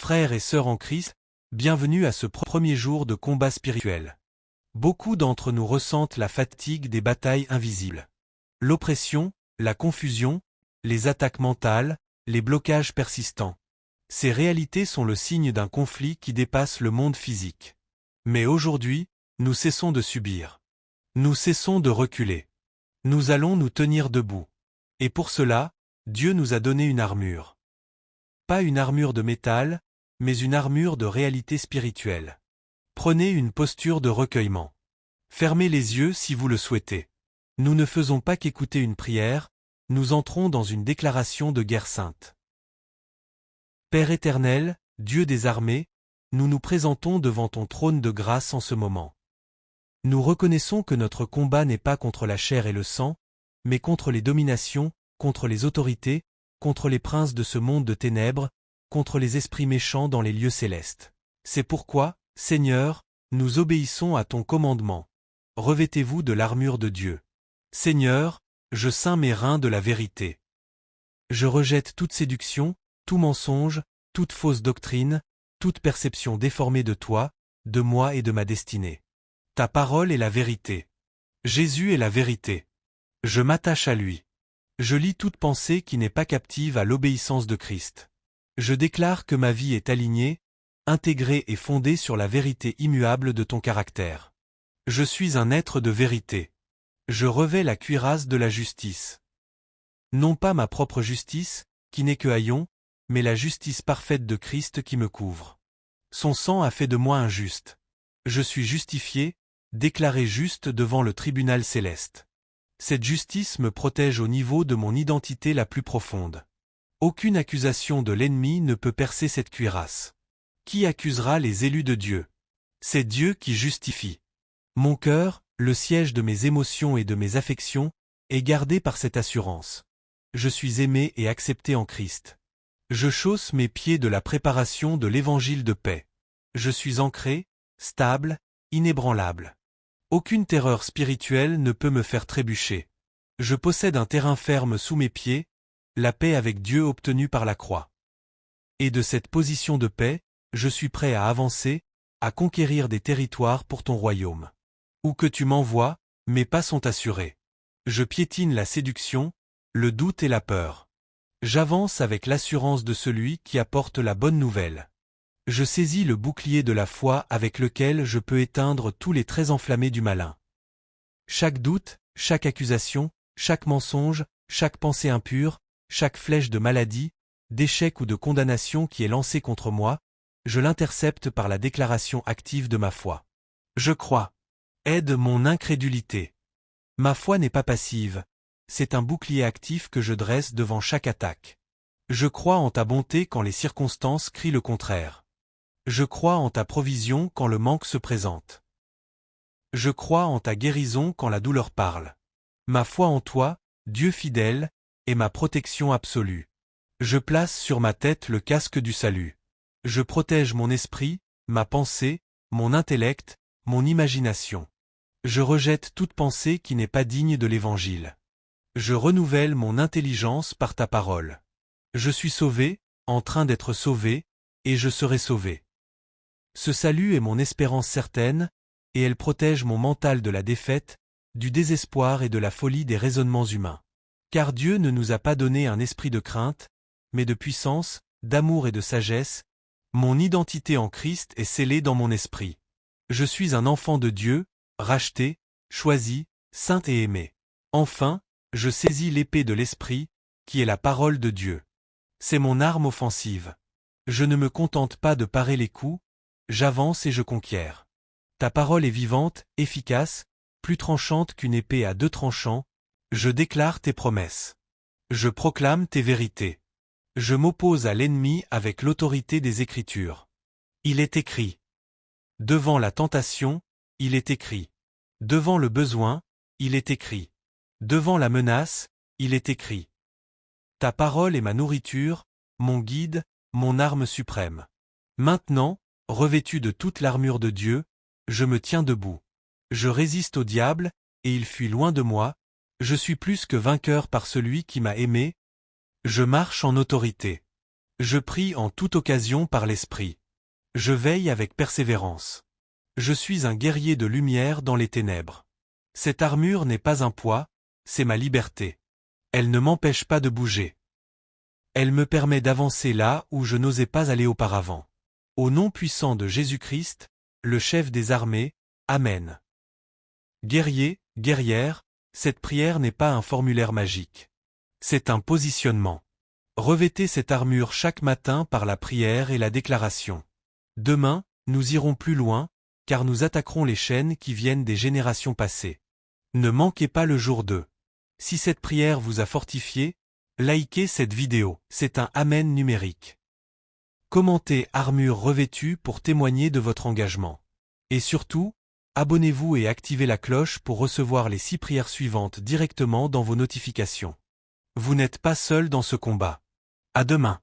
Frères et sœurs en Christ, bienvenue à ce premier jour de combat spirituel. Beaucoup d'entre nous ressentent la fatigue des batailles invisibles. L'oppression, la confusion, les attaques mentales, les blocages persistants. Ces réalités sont le signe d'un conflit qui dépasse le monde physique. Mais aujourd'hui, nous cessons de subir. Nous cessons de reculer. Nous allons nous tenir debout. Et pour cela, Dieu nous a donné une armure. Pas une armure de métal, mais une armure de réalité spirituelle. Prenez une posture de recueillement. Fermez les yeux si vous le souhaitez. Nous ne faisons pas qu'écouter une prière, nous entrons dans une déclaration de guerre sainte. Père éternel, Dieu des armées, nous nous présentons devant ton trône de grâce en ce moment. Nous reconnaissons que notre combat n'est pas contre la chair et le sang, mais contre les dominations, contre les autorités, contre les princes de ce monde de ténèbres, contre les esprits méchants dans les lieux célestes. C'est pourquoi, Seigneur, nous obéissons à ton commandement. Revêtez-vous de l'armure de Dieu. Seigneur, je ceins mes reins de la vérité. Je rejette toute séduction, tout mensonge, toute fausse doctrine, toute perception déformée de toi, de moi et de ma destinée. Ta parole est la vérité. Jésus est la vérité. Je m'attache à lui. Je lis toute pensée qui n'est pas captive à l'obéissance de Christ. Je déclare que ma vie est alignée, intégrée et fondée sur la vérité immuable de ton caractère. Je suis un être de vérité. Je revêts la cuirasse de la justice. Non pas ma propre justice, qui n'est que haillon, mais la justice parfaite de Christ qui me couvre. Son sang a fait de moi un juste. Je suis justifié, déclaré juste devant le tribunal céleste. Cette justice me protège au niveau de mon identité la plus profonde. Aucune accusation de l'ennemi ne peut percer cette cuirasse. Qui accusera les élus de Dieu? C'est Dieu qui justifie. Mon cœur, le siège de mes émotions et de mes affections, est gardé par cette assurance. Je suis aimé et accepté en Christ. Je chausse mes pieds de la préparation de l'évangile de paix. Je suis ancré, stable, inébranlable. Aucune terreur spirituelle ne peut me faire trébucher. Je possède un terrain ferme sous mes pieds, la paix avec Dieu obtenue par la croix. Et de cette position de paix, je suis prêt à avancer, à conquérir des territoires pour ton royaume. Où que tu m'envoies, mes pas sont assurés. Je piétine la séduction, le doute et la peur. J'avance avec l'assurance de celui qui apporte la bonne nouvelle. Je saisis le bouclier de la foi avec lequel je peux éteindre tous les traits enflammés du malin. Chaque doute, chaque accusation, chaque mensonge, chaque pensée impure, chaque flèche de maladie, d'échec ou de condamnation qui est lancée contre moi, je l'intercepte par la déclaration active de ma foi. Je crois. Aide mon incrédulité. Ma foi n'est pas passive, c'est un bouclier actif que je dresse devant chaque attaque. Je crois en ta bonté quand les circonstances crient le contraire. Je crois en ta provision quand le manque se présente. Je crois en ta guérison quand la douleur parle. Ma foi en toi, Dieu fidèle, est ma protection absolue. Je place sur ma tête le casque du salut. Je protège mon esprit, ma pensée, mon intellect, mon imagination. Je rejette toute pensée qui n'est pas digne de l'Évangile. Je renouvelle mon intelligence par ta parole. Je suis sauvé, en train d'être sauvé, et je serai sauvé. Ce salut est mon espérance certaine, et elle protège mon mental de la défaite, du désespoir et de la folie des raisonnements humains. Car Dieu ne nous a pas donné un esprit de crainte, mais de puissance, d'amour et de sagesse. Mon identité en Christ est scellée dans mon esprit. Je suis un enfant de Dieu, racheté, choisi, saint et aimé. Enfin, je saisis l'épée de l'Esprit, qui est la parole de Dieu. C'est mon arme offensive. Je ne me contente pas de parer les coups, j'avance et je conquiers. Ta parole est vivante, efficace, plus tranchante qu'une épée à deux tranchants. Je déclare tes promesses. Je proclame tes vérités. Je m'oppose à l'ennemi avec l'autorité des Écritures. Il est écrit. Devant la tentation, il est écrit. Devant le besoin, il est écrit. Devant la menace, il est écrit. Ta parole est ma nourriture, mon guide, mon arme suprême. Maintenant, revêtu de toute l'armure de Dieu, je me tiens debout. Je résiste au diable, et il fuit loin de moi. Je suis plus que vainqueur par celui qui m'a aimé. Je marche en autorité. Je prie en toute occasion par l'Esprit. Je veille avec persévérance. Je suis un guerrier de lumière dans les ténèbres. Cette armure n'est pas un poids, c'est ma liberté. Elle ne m'empêche pas de bouger. Elle me permet d'avancer là où je n'osais pas aller auparavant. Au nom puissant de Jésus-Christ, le chef des armées, Amen. Guerrier, guerrière, cette prière n'est pas un formulaire magique. C'est un positionnement. Revêtez cette armure chaque matin par la prière et la déclaration. Demain, nous irons plus loin, car nous attaquerons les chaînes qui viennent des générations passées. Ne manquez pas le jour 2. Si cette prière vous a fortifié, likez cette vidéo, c'est un Amen numérique. Commentez Armure revêtue pour témoigner de votre engagement. Et surtout, abonnez-vous et activez la cloche pour recevoir les 6 prières suivantes directement dans vos notifications. Vous n'êtes pas seul dans ce combat. À demain.